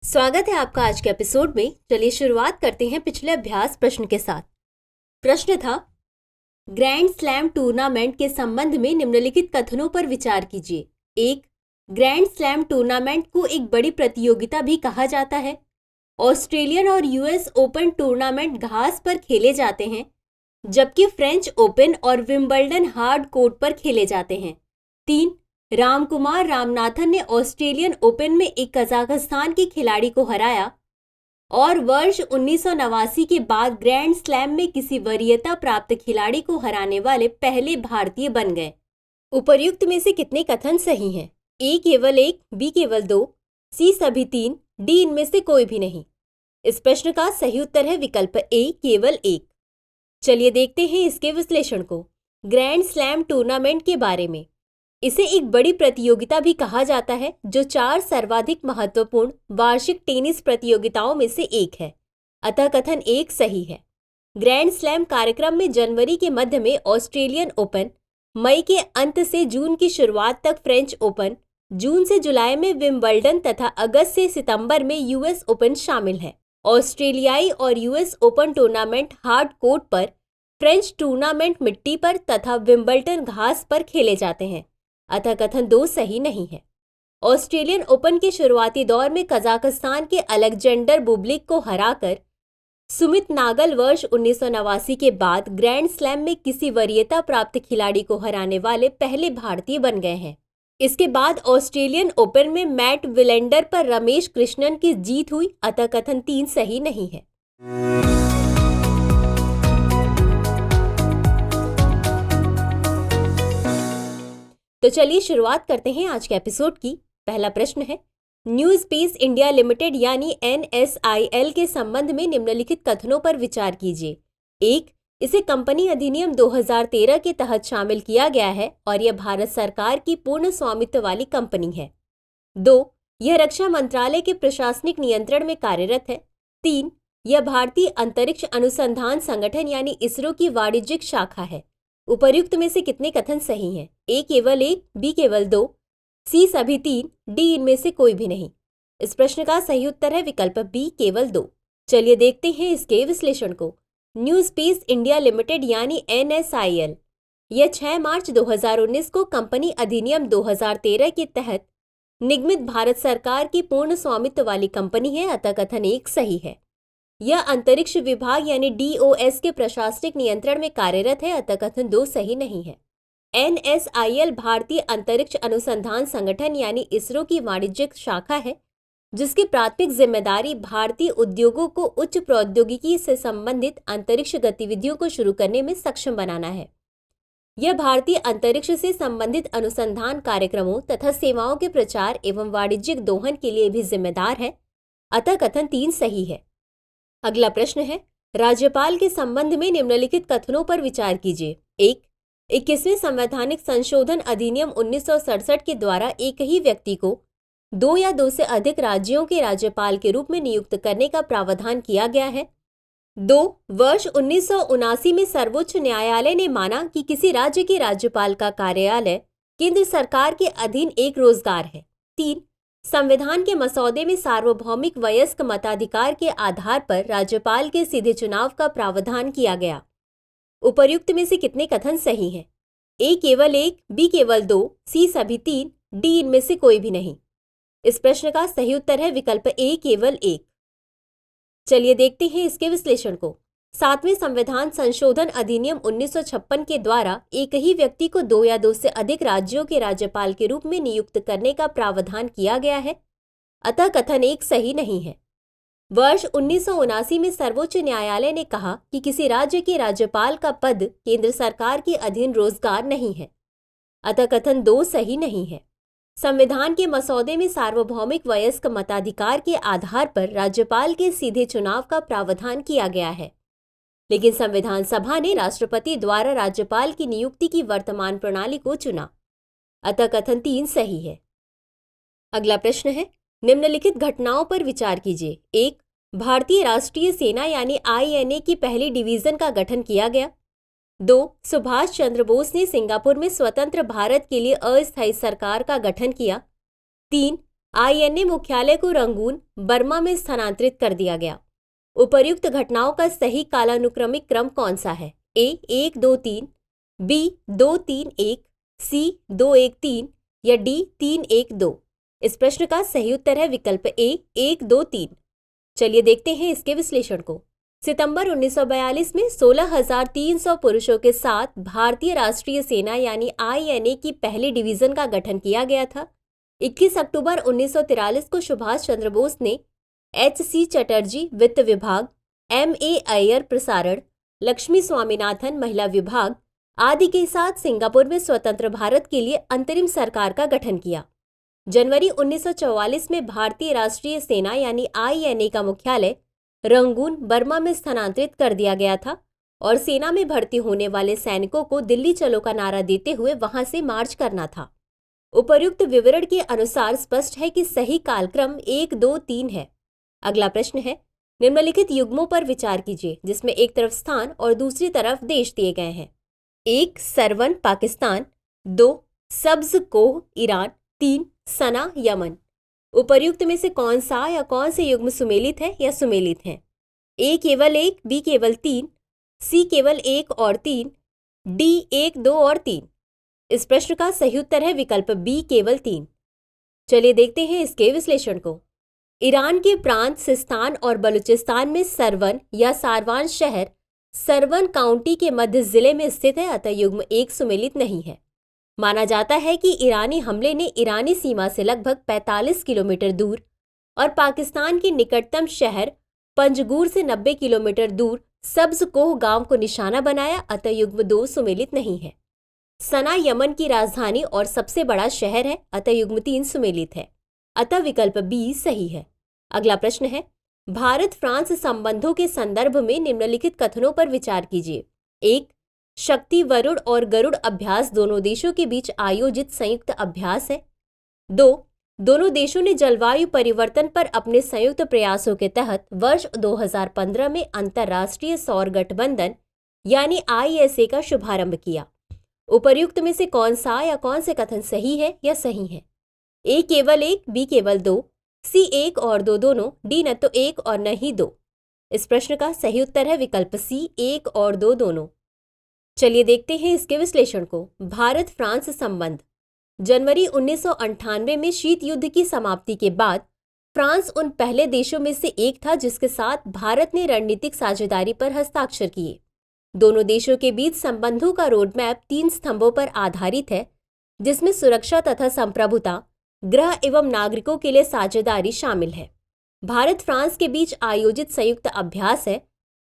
स्वागत है आपका आज के एपिसोड में। चलिए शुरुआत करते हैं पिछले अभ्यास प्रश्न के साथ। प्रश्न था, ग्रैंड स्लैम टूर्नामेंट के संबंध में निम्नलिखित कथनों पर विचार कीजिए। 1. ग्रैंड स्लैम टूर्नामेंट को एक बड़ी प्रतियोगिता भी कहा जाता है। ऑस्ट्रेलियन और यूएस ओपन टूर्नामेंट घास पर खेले जाते हैं, जबकि फ्रेंच ओपन और विंबलडन हार्ड कोर्ट पर खेले जाते हैं। 3. रामकुमार रामनाथन ने ऑस्ट्रेलियन ओपन में एक कजाकिस्तान के खिलाड़ी को हराया और वर्ष 1989 के बाद ग्रैंड स्लैम में किसी वरीयता प्राप्त खिलाड़ी को हराने वाले पहले भारतीय बन गए। उपर्युक्त में से कितने कथन सही हैं? ए केवल 1, बी केवल 2, सी सभी 3, डी इनमें से कोई भी नहीं। इस प्रश्न का सही उत्तर है विकल्प ए केवल 1। चलिए देखते हैं इसके विश्लेषण को। ग्रैंड स्लैम टूर्नामेंट के बारे में, इसे एक बड़ी प्रतियोगिता भी कहा जाता है जो 4 सर्वाधिक महत्वपूर्ण वार्षिक टेनिस प्रतियोगिताओं में से एक है। अतः कथन 1 सही है। ग्रैंड स्लैम कार्यक्रम में जनवरी के मध्य में ऑस्ट्रेलियन ओपन, मई के अंत से जून की शुरुआत तक फ्रेंच ओपन, जून से जुलाई में विंबलडन तथा अगस्त से सितंबर में यूएस ओपन शामिल है। ऑस्ट्रेलियाई और US open tournament hard court पर, फ्रेंच टूर्नामेंट मिट्टी पर तथा विंबलडन घास पर खेले जाते हैं। अतः कथन 2 सही नहीं है। ऑस्ट्रेलियन ओपन के शुरुआती दौर में कजाकिस्तान के अलेक्जेंडर बुबलिक को हराकर सुमित नागल वर्ष 1989 के बाद ग्रैंड स्लैम में किसी वरीयता प्राप्त खिलाड़ी को हराने वाले पहले भारतीय बन गए हैं। इसके बाद ऑस्ट्रेलियन ओपन में मैट विलेंडर पर रमेश कृष्णन की जीत हुई। अतः कथन 3 सही नहीं है। तो चलिए शुरुआत करते हैं आज के एपिसोड की। पहला प्रश्न है, न्यू स्पेस इंडिया लिमिटेड यानी NSIL के संबंध में निम्नलिखित कथनों पर विचार कीजिए। 1. इसे कंपनी अधिनियम 2013 के तहत शामिल किया गया है और यह भारत सरकार की पूर्ण स्वामित्व वाली कंपनी है। 2. यह रक्षा मंत्रालय के प्रशासनिक नियंत्रण में कार्यरत है। 3. यह भारतीय अंतरिक्ष अनुसंधान संगठन यानी इसरो की वाणिज्यिक शाखा है। उपर्युक्त में से कितने कथन सही हैं? ए केवल 1, बी केवल 2, सी सभी 3, डी इनमें से कोई भी नहीं। इस प्रश्न का सही उत्तर है विकल्प बी केवल 2। चलिए देखते हैं इसके विश्लेषण को। न्यू स्पेस इंडिया लिमिटेड यानी NSIL, यह 6 मार्च 2019 को कंपनी अधिनियम 2013 के तहत निगमित भारत सरकार की पूर्ण स्वामित्व वाली कंपनी है। अतः कथन 1 सही है। यह अंतरिक्ष विभाग यानी DOS के प्रशासनिक नियंत्रण में कार्यरत है। अतः कथन 2 सही नहीं है। NSIL भारतीय अंतरिक्ष अनुसंधान संगठन यानी इसरो की वाणिज्यिक शाखा है, जिसकी प्राथमिक जिम्मेदारी भारतीय उद्योगों को उच्च प्रौद्योगिकी से संबंधित अंतरिक्ष गतिविधियों को शुरू करने में सक्षम बनाना है। यह भारतीय अंतरिक्ष से संबंधित अनुसंधान कार्यक्रमों तथा सेवाओं के प्रचार एवं वाणिज्यिक दोहन के लिए भी जिम्मेदार है। अतः कथन 3 सही है। अगला प्रश्न है, राज्यपाल के संबंध में निम्नलिखित कथनों पर विचार कीजिए। 1. 21वें संवैधानिक संशोधन अधिनियम 1967 के द्वारा एक ही व्यक्ति को 2 या 2 से अधिक राज्यों के राज्यपाल के रूप में नियुक्त करने का प्रावधान किया गया है। 2. वर्ष 1979 में सर्वोच्च न्यायालय ने माना कि किसी राज्य के राज्यपाल का कार्यालय केंद्र सरकार के अधीन एक रोजगार है। 3. संविधान के मसौदे में सार्वभौमिक वयस्क मताधिकार के आधार पर राज्यपाल के सीधे चुनाव का प्रावधान किया गया। उपर्युक्त में से कितने कथन सही हैं? ए केवल 1, बी केवल 2, सी सभी 3, डी इनमें से कोई भी नहीं। इस प्रश्न का सही उत्तर है विकल्प ए केवल 1। चलिए देखते हैं इसके विश्लेषण को। 7वें संविधान संशोधन अधिनियम 1956 के द्वारा एक ही व्यक्ति को 2 या 2 से अधिक राज्यों के राज्यपाल के रूप में नियुक्त करने का प्रावधान किया गया है। अतः कथन 1 सही नहीं है। वर्ष 1979 में सर्वोच्च न्यायालय ने कहा कि किसी राज्य के राज्यपाल का पद केंद्र सरकार के अधीन रोजगार नहीं है। अतः कथन 2 सही नहीं है। संविधान के मसौदे में सार्वभौमिक वयस्क मताधिकार के आधार पर राज्यपाल के सीधे चुनाव का प्रावधान किया गया है, लेकिन संविधान सभा ने राष्ट्रपति द्वारा राज्यपाल की नियुक्ति की वर्तमान प्रणाली को चुना। अतः कथन 3 सही है। अगला प्रश्न है, निम्नलिखित घटनाओं पर विचार कीजिए। 1. भारतीय राष्ट्रीय सेना यानी INA की पहली डिवीजन का गठन किया गया। 2. सुभाष चंद्र बोस ने सिंगापुर में स्वतंत्र भारत के लिए अस्थायी सरकार का गठन किया। 3. INA मुख्यालय को रंगून, बर्मा में स्थानांतरित कर दिया गया। उपर्युक्त घटनाओं का सही कालानुक्रमिक क्रम कौन सा है? A 1 2 3, B 2 3 1, C 2 1 3 या D 3 1 2? इस प्रश्न का सही उत्तर है विकल्प A 1 2 3। चलिए देखते हैं इसके विश्लेषण को। सितंबर 1942 में 16,300 पुरुषों के साथ भारतीय राष्ट्रीय सेना यानी INA की पहली डिवीजन का गठन किया गया था। 21 अक्टूबर 1943 को सुभाष चंद्र बोस ने HC चटर्जी वित्त विभाग, MA अय्यर प्रसारण, लक्ष्मी स्वामीनाथन महिला विभाग आदि के साथ सिंगापुर में स्वतंत्र भारत के लिए अंतरिम सरकार का गठन किया। जनवरी 1944 में भारतीय राष्ट्रीय सेना यानी INA का मुख्यालय रंगून, बर्मा में स्थानांतरित कर दिया गया था और सेना में भर्ती होने वाले सैनिकों को दिल्ली चलो का नारा देते हुए वहां से मार्च करना था। उपर्युक्त विवरण के अनुसार स्पष्ट है कि सही कालक्रम 1 2 3 है। अगला प्रश्न है, निम्नलिखित युग्मों पर विचार कीजिए जिसमें एक तरफ स्थान और दूसरी तरफ देश दिए गए हैं। 1 सरवन पाकिस्तान, 2 सब्ज कोह ईरान, 3 सना यमन। उपर्युक्त में से कौन सा या कौन से युग्म सुमेलित है या सुमेलित हैं? A केवल 1, B केवल 3, C केवल 1 और 3, D 1 2 और 3। इस प्रश्न का सही उत्तर है विकल्प B केवल 3। चलिए देखते हैं इसके विश्लेषण को। ईरान के प्रांत सिस्तान और बलूचिस्तान में सरवन या सारवान शहर सरवन काउंटी के मध्य जिले में स्थित है, अतः युग्म 1 सुमेलित नहीं है। माना जाता है कि ईरानी हमले ने ईरानी सीमा से लगभग 45 किलोमीटर दूर और पाकिस्तान के निकटतम शहर पंजगूर से 90 किलोमीटर दूर सब्ज कोह गांव को निशाना बनाया, अतः युग्म 2 सुमेलित नहीं है। सना यमन की राजधानी और सबसे बड़ा शहर है, अतः युग्म 3 सुमेलित है, अतः विकल्प B सही है। अगला प्रश्न है, भारत फ्रांस संबंधों के संदर्भ में निम्नलिखित कथनों पर विचार कीजिए। 1 शक्ति वरुण और गरुड़ अभ्यास दोनों देशों के बीच आयोजित संयुक्त अभ्यास है। 2 दोनों देशों ने जलवायु परिवर्तन पर अपने संयुक्त प्रयासों के तहत वर्ष 2015 में अंतर्राष्ट्रीय सौर गठबंधन यानी ISA का शुभारंभ किया। उपर्युक्त में से कौन सा या कौन से कथन सही है या सही है? A केवल 1, B केवल 2, C 1 और 2 दोनों, D न तो 1 और न ही 2। इस प्रश्न का सही उत्तर है विकल्प C 1 और 2 दोनों। चलिए देखते हैं इसके विश्लेषण को। भारत फ्रांस संबंध। जनवरी 1998 में शीत युद्ध की समाप्ति के बाद फ्रांस उन पहले देशों में से एक था जिसके साथ भारत ने रणनीतिक साझेदारी पर हस्ताक्षर किए। दोनों देशों के बीच संबंधों का रोडमैप 3 स्तंभों पर आधारित है, जिसमें सुरक्षा तथा संप्रभुता, गृह एवं नागरिकों के लिए साझेदारी शामिल है। भारत फ्रांस के बीच आयोजित संयुक्त अभ्यास है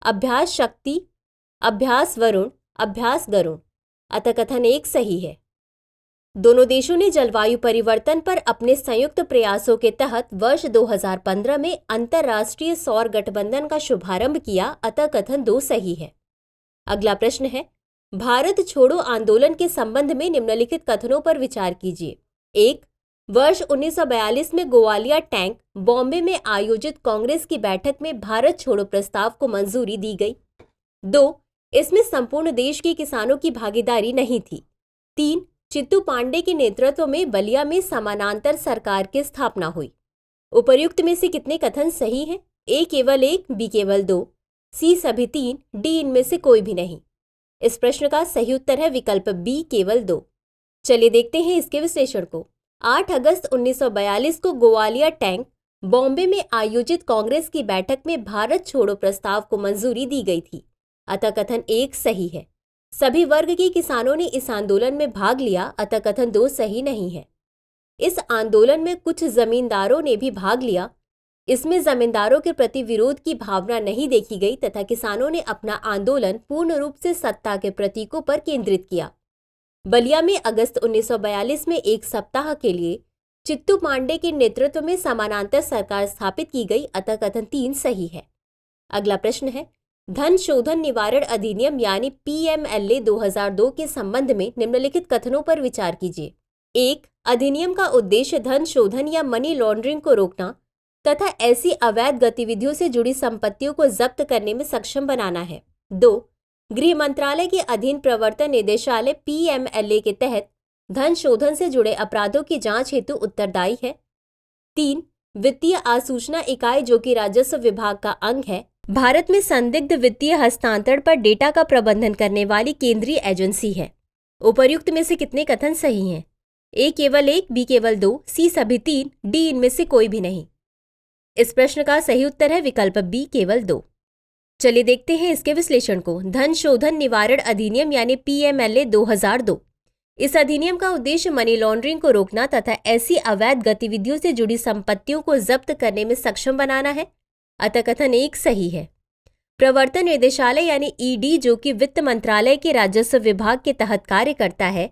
अभ्यास शक्ति, अभ्यास वरुण, अभ्यास गरुड़, अतः कथन 1 सही है। दोनों देशों ने जलवायु परिवर्तन पर अपने संयुक्त प्रयासों के तहत वर्ष 2015 में अंतर्राष्ट्रीय सौर गठबंधन का शुभारंभ किया, अतः कथन 2 सही है। अगला प्रश्न है, भारत छोड़ो आंदोलन के संबंध में निम्नलिखित कथनों पर विचार कीजिए। 1 वर्ष 1942 में गोवालिया टैंक बॉम्बे में आयोजित कांग्रेस की बैठक में भारत छोड़ो प्रस्ताव को मंजूरी दी गई। 2 इसमें संपूर्ण देश के किसानों की भागीदारी नहीं थी। 3 चित्तू पांडे के नेतृत्व में बलिया में समानांतर सरकार की स्थापना हुई। उपर्युक्त में से कितने कथन सही हैं? A केवल 1, B केवल 2, C सभी 3, D इनमें से कोई भी नहीं। इस प्रश्न का सही उत्तर है विकल्प B केवल 2। चलिए देखते हैं इसके विश्लेषण को। 8 अगस्त 1942 को गोवालिया टैंक बॉम्बे में आयोजित कांग्रेस की बैठक में भारत छोड़ो प्रस्ताव को मंजूरी दी गई थी, अतः कथन 1 सही है। सभी वर्ग के किसानों ने इस आंदोलन में भाग लिया, अतः कथन 2 सही नहीं है। इस आंदोलन में कुछ जमींदारों ने भी भाग लिया। इसमें जमींदारों के प्रति विरोध की भावना नहीं देखी गई तथा किसानों ने अपना आंदोलन पूर्ण रूप से सत्ता के प्रतीकों पर केंद्रित किया। बलिया में अगस्त 1942 में एक सप्ताह के लिए चित्तू पांडे के नेतृत्व में समानांतर सरकार स्थापित की गई, अतः कथन 3 सही है। अगला प्रश्न है, धन शोधन निवारण अधिनियम यानी PMLA 2002 के संबंध में निम्नलिखित कथनों पर विचार कीजिए। 1 अधिनियम का उद्देश्य धन शोधन या मनी लॉन्ड्रिंग को रोकना तथा ऐसी अवैध गतिविधियों से जुड़ी संपत्तियों को जब्त करने में सक्षम बनाना है। 2 गृह मंत्रालय के अधीन प्रवर्तन निदेशालय PMLA के तहत धन शोधन से जुड़े अपराधों की जांच हेतु उत्तरदायी है। 3. वित्तीय आसूचना इकाई जो कि राजस्व विभाग का अंग है, भारत में संदिग्ध वित्तीय हस्तांतरण पर डेटा का प्रबंधन करने वाली केंद्रीय एजेंसी है। उपर्युक्त में से कितने कथन सही हैं? ए केवल 1, बी केवल 2, सी सभी 3, डी इनमें से कोई भी नहीं। इस प्रश्न का सही उत्तर है विकल्प बी केवल 2। चलिए देखते हैं इसके विश्लेषण को। धन शोधन निवारण अधिनियम यानी PMLA 2002। इस अधिनियम का उद्देश्य मनी लॉन्ड्रिंग को रोकना तथा ऐसी अवैध गतिविधियों से जुड़ी संपत्तियों को जब्त करने में सक्षम बनाना है। अतः कथन 1 सही है। प्रवर्तन निदेशालय यानी ED जो कि वित्त मंत्रालय के राजस्व विभाग के तहत कार्य करता है,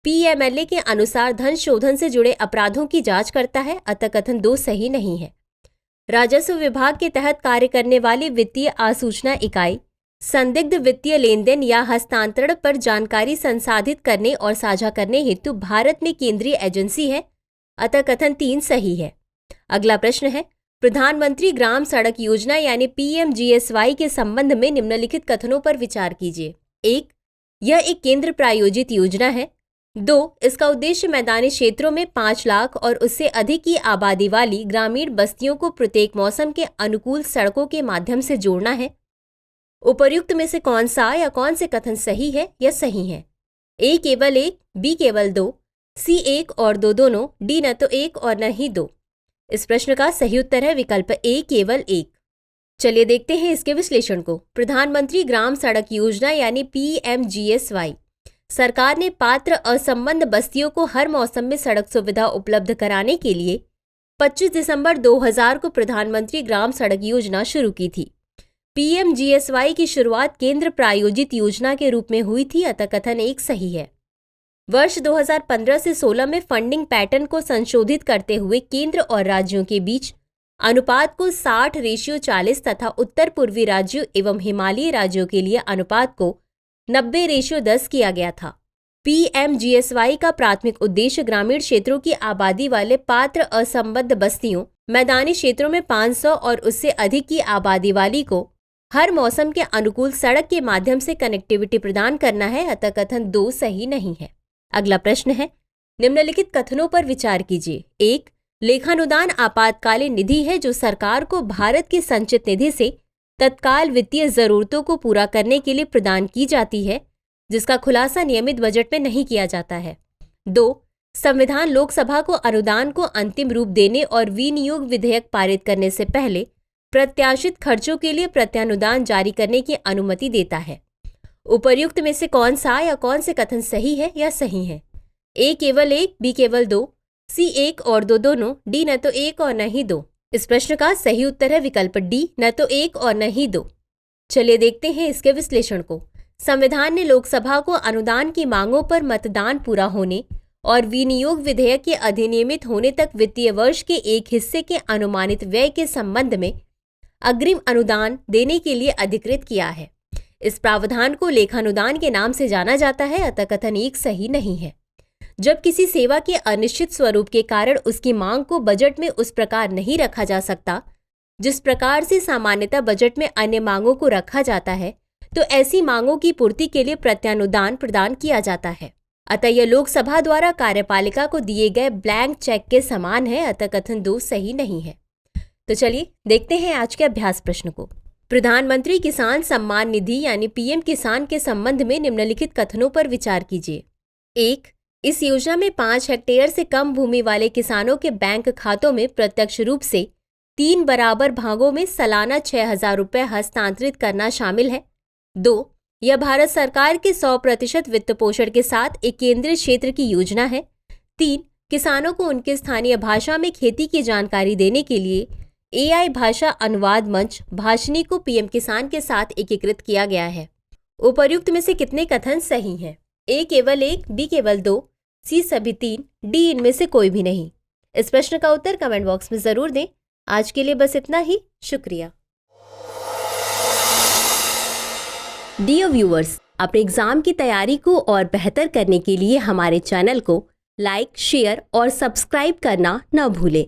PMLA के अनुसार धन शोधन से जुड़े अपराधों की जांच करता है। अतः कथन 2 सही नहीं है। राजस्व विभाग के तहत कार्य करने वाली वित्तीय आसूचना इकाई संदिग्ध वित्तीय लेन देन या हस्तांतरण पर जानकारी संसाधित करने और साझा करने हेतु भारत में केंद्रीय एजेंसी है। अतः कथन 3 सही है। अगला प्रश्न है, प्रधानमंत्री ग्राम सड़क योजना यानी PMGSY के संबंध में निम्नलिखित कथनों पर विचार कीजिए। 1. यह एक केंद्र प्रायोजित योजना है। 2. इसका उद्देश्य मैदानी क्षेत्रों में 5 लाख और उससे अधिक की आबादी वाली ग्रामीण बस्तियों को प्रत्येक मौसम के अनुकूल सड़कों के माध्यम से जोड़ना है। उपर्युक्त में से कौन सा या कौन से कथन सही है या सही है? ए केवल 1, बी केवल 2, सी 1 और 2 दोनों, डी न तो 1 और न ही 2। इस प्रश्न का सही उत्तर है विकल्प ए केवल 1। चलिए देखते हैं इसके विश्लेषण को। प्रधानमंत्री ग्राम सड़क योजना यानी PMGSY सरकार ने पात्र असंबद्ध बस्तियों को हर मौसम में सड़क सुविधा उपलब्ध कराने के लिए 25 दिसंबर 2000 को प्रधानमंत्री ग्राम सड़क योजना शुरू की थी। PMGSY की शुरुआत केंद्र प्रायोजित योजना के रूप में हुई थी। अतः कथन 1 सही है। वर्ष 2015 से 16 में फंडिंग पैटर्न को संशोधित करते हुए केंद्र और राज्यों के बीच अनुपात को 60:40 तथा उत्तर पूर्वी राज्यों एवं हिमालयी राज्यों के लिए अनुपात को 90:10 किया गया था। PMGSY का प्राथमिक उद्देश्य ग्रामीण क्षेत्रों की आबादी वाले पात्र असंबद्ध बस्तियों, मैदानी क्षेत्रों में 500 और उससे अधिक की आबादी वाली को हर मौसम के अनुकूल सड़क के माध्यम से कनेक्टिविटी प्रदान करना है। अतः कथन 2 सही नहीं है। अगला प्रश्न है, निम्नलिखित कथनों पर विचार कीजिए। 1. लेखानुदान आपातकालीन निधि है जो सरकार को भारत की संचित निधि से तत्काल वित्तीय जरूरतों को पूरा करने के लिए प्रदान की जाती है, जिसका खुलासा नियमित बजट में नहीं किया जाता है। 2. संविधान लोकसभा को अनुदान को अंतिम रूप देने और विनियोग विधेयक पारित करने से पहले प्रत्याशित खर्चों के लिए प्रत्यानुदान जारी करने की अनुमति देता है। उपर्युक्त में से कौन सा या कौन से कथन सही है या सही है? ए केवल 1, बी केवल 2, सी 1 और 2 दोनों, डी न तो 1 और न ही 2। इस प्रश्न का सही उत्तर है विकल्प डी, न तो 1 और न ही 2। चलिए देखते हैं इसके विश्लेषण को। संविधान ने लोकसभा को अनुदान की मांगों पर मतदान पूरा होने और विनियोग विधेयक के अधिनियमित होने तक वित्तीय वर्ष के एक हिस्से के अनुमानित व्यय के संबंध में अग्रिम अनुदान देने के लिए अधिकृत किया है। इस प्रावधान को लेखानुदान के नाम से जाना जाता है। अतः कथन 1 सही नहीं है। जब किसी सेवा के अनिश्चित स्वरूप के कारण उसकी मांग को बजट में उस प्रकार नहीं रखा जा सकता जिस प्रकार से सामान्यतः बजट में अन्य मांगों को रखा जाता है, तो ऐसी मांगों की पूर्ति के लिए प्रत्यानुदान प्रदान किया जाता है। अतः यह लोकसभा द्वारा कार्यपालिका को दिए गए ब्लैंक चेक के समान है। अतः कथन 2 सही नहीं है। तो चलिए देखते हैं आज के अभ्यास प्रश्न को। प्रधानमंत्री किसान सम्मान निधि यानी PM किसान के संबंध में निम्नलिखित कथनों पर विचार कीजिए। 1. इस योजना में 5 हेक्टेयर से कम भूमि वाले किसानों के बैंक खातों में प्रत्यक्ष रूप से 3 बराबर भागों में सालाना 6,000 रुपये हस्तांतरित करना शामिल है। 2. यह भारत सरकार के 100% वित्त पोषण के साथ एक केंद्रीय क्षेत्र की योजना है। 3. किसानों को उनके स्थानीय भाषा में खेती की जानकारी देने के लिए AI भाषा अनुवाद मंच भाषिनी को PM किसान के साथ एकीकृत किया गया है। उपर्युक्त में से कितने कथन सही हैं? ए केवल 1, बी केवल 2, सी सभी 3, डी इनमें से कोई भी नहीं। इस प्रश्न का उत्तर कमेंट बॉक्स में जरूर दें। आज के लिए बस इतना ही। शुक्रिया। डियर व्यूअर्स, अपने एग्जाम की तैयारी को और बेहतर करने के लिए हमारे चैनल को लाइक, शेयर और सब्सक्राइब करना न भूलें।